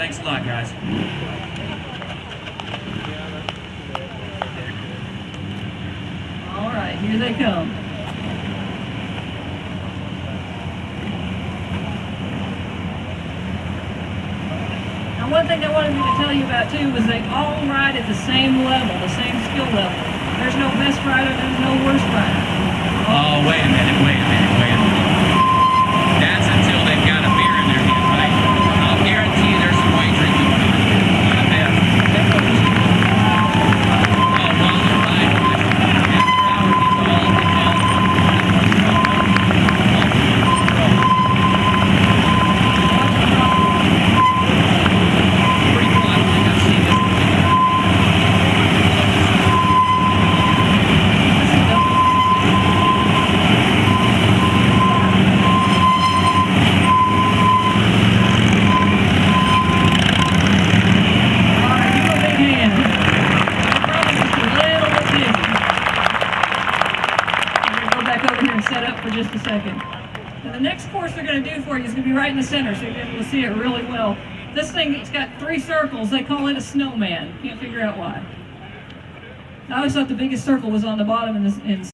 Thanks a lot, guys. All right, here they come. Now, one thing I wanted me to tell you about too was they all ride at the same level, the same skill level. There's no best rider, there's no worst rider. Oh, wait a minute. That's until they've got a beer in their hand, right? I'll guarantee you there's some white drink going on. I bet. Oh, while they're riding, after hours, it's all pretty cool. I don't think I've seen this before. Set up for just a second. Now the next course they're going to do for you is going to be right in the center, so you'll be able to see it really well. This thing, it's got 3 circles. They call it a snowman. Can't figure out why. I always thought the biggest circle was on the bottom in